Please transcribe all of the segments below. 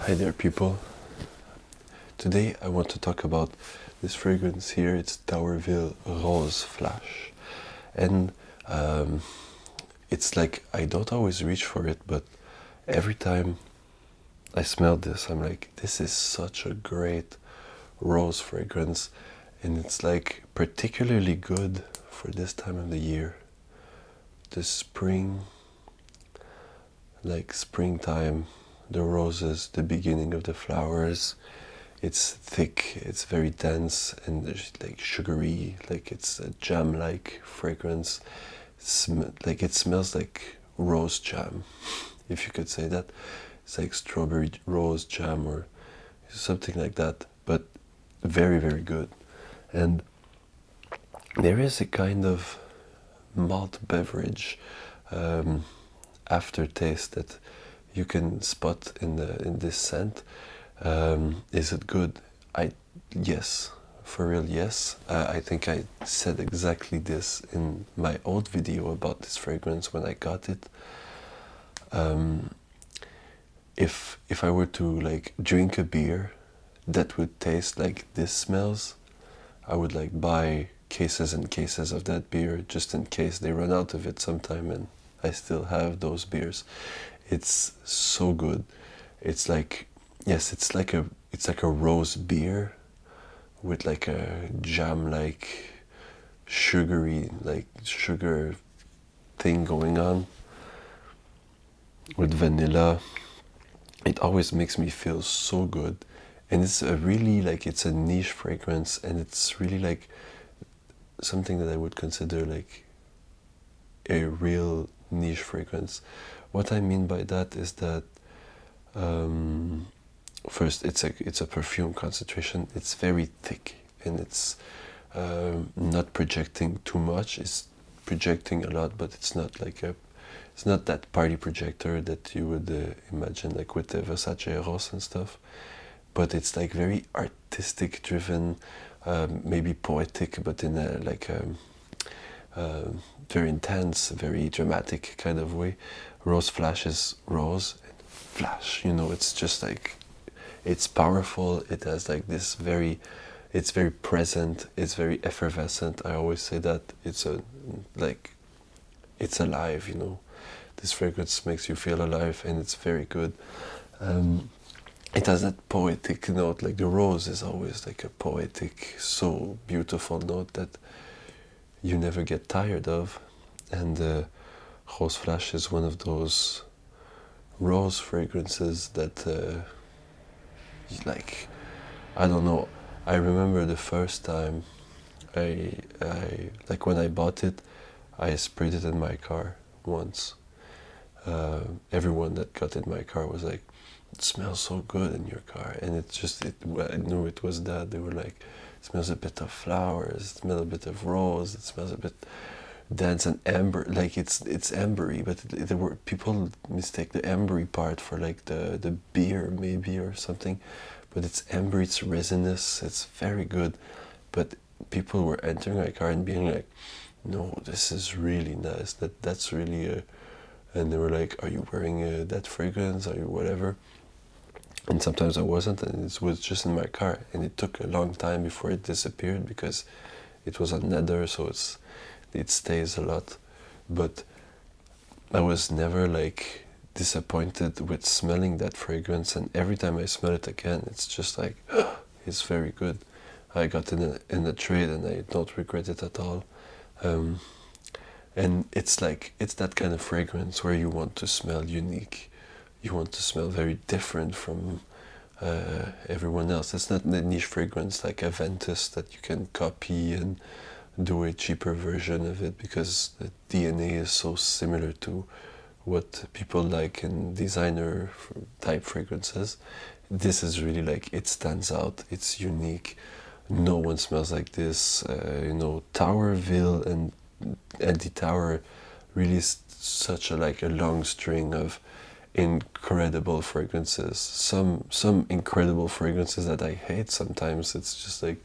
Hi there, people. Today I want to talk about this fragrance here. It's Tauerville Rose Flash. And it's like I don't always reach for it, but every time I smell this, I'm like, this is such a great rose fragrance. And it's like particularly good for this time of the year. The spring, like springtime, the roses, the beginning of the flowers. It's thick, it's very dense, and there's like sugary, like it's a jam-like fragrance. Like it smells like rose jam, if you could say that. It's like strawberry rose jam or something like that, but very, very good. And there is a kind of malt beverage aftertaste that you can spot in this scent. Is it good? Yes, for real, yes. I think I said exactly this in my old video about this fragrance when I got it. If I were to like drink a beer that would taste like this smells, I would like buy cases and cases of that beer just in case they run out of it sometime and I still have those beers. It's so good. It's like, yes, it's like a rose beer with like a jam, like sugary, like sugar thing going on with vanilla. It always makes me feel so good. And it's a really like, it's a niche fragrance, and it's really like something that I would consider like a real niche fragrance. What I mean by that is that first, it's a perfume concentration. It's very thick, and it's not projecting too much. It's projecting a lot, but it's not like it's not that party projector that you would imagine, like with the Versace Eros and stuff. But it's like very artistic driven, maybe poetic, but in a like very intense, very dramatic kind of way. Rose Flash is rose and flash. You know, it's just like, it's powerful. It has like this very, it's very present. It's very effervescent. I always say that it's it's alive. You know, this fragrance makes you feel alive, and it's very good. It has that poetic note, like the rose is always like a poetic, so beautiful note that you never get tired of. And Rose Flash is one of those rose fragrances that like, I don't know, I remember the first time I like when I bought it, I sprayed it in my car once. Everyone that got in my car was like, it smells so good in your car. And it just, I knew it was that. They were like, it smells a bit of flowers, it smells a bit of rose, it smells a bit dense and amber, like it's ambery, but there were people mistake the ambery part for like the beer maybe or something, but it's amber, it's resinous, it's very good. But people were entering my car and being like, no, this is really nice, that's really a, and they were like, are you wearing that fragrance, are you whatever? And sometimes I wasn't, and it was just in my car, and it took a long time before it disappeared because it was on leather, so it stays a lot. But I was never like disappointed with smelling that fragrance, and every time I smell it again, it's just like, it's very good. I got in a trade, and I don't regret it at all. And it's like, it's that kind of fragrance where you want to smell unique. You want to smell very different from everyone else. It's not a niche fragrance like a Ventus that you can copy and do a cheaper version of it, because the DNA is so similar to what people like in designer type fragrances. This is really like, it stands out, it's unique. No one smells like this. You know, Tauerville and Tauer really such a like a long string of incredible fragrances. Some incredible fragrances that I hate sometimes. It's just like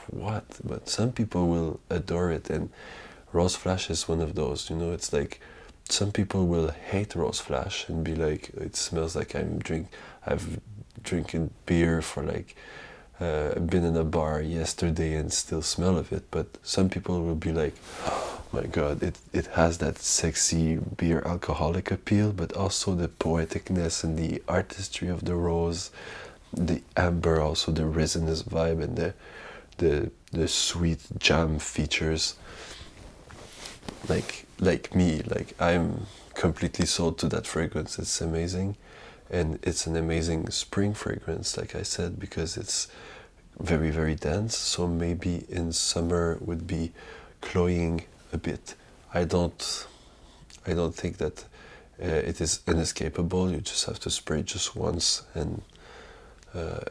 what? But some people will adore it, and Rose Flash is one of those. You know, it's like some people will hate Rose Flash and be like, it smells like I've drinking beer for like been in a bar yesterday and still smell of it. But some people will be like, oh my god, it has that sexy beer alcoholic appeal, but also the poeticness and the artistry of the rose, the amber, also the resinous vibe, and the sweet jam features. Like me, like I'm completely sold to that fragrance. It's amazing, and it's an amazing spring fragrance, like I said, because it's very, very dense. So maybe in summer would be cloying a bit. I don't think that it is inescapable. You just have to spray just once, and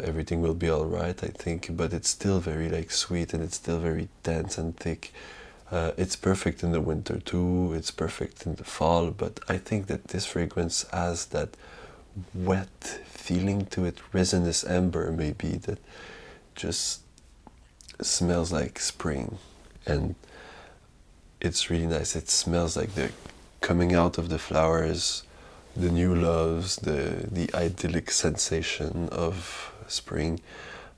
everything will be all right, I think. But it's still very like sweet, and it's still very dense and thick. It's perfect in the winter too. It's perfect in the fall. But I think that this fragrance has that wet feeling to it, resinous amber maybe, that just smells like spring, and it's really nice. It smells like the coming out of the flowers, the new loves, the idyllic sensation of spring.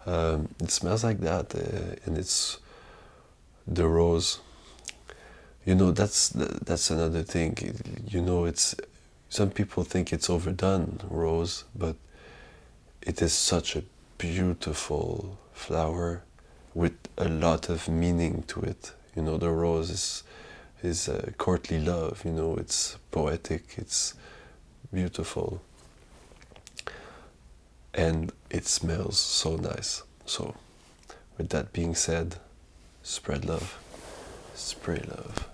It smells like that, and it's the rose. You know, that's another thing. You know, it's some people think it's overdone, rose, but it is such a beautiful flower with a lot of meaning to it. You know, the rose is courtly love. You know, it's poetic, it's beautiful, and it smells so nice. So, with that being said, spread love, spray love.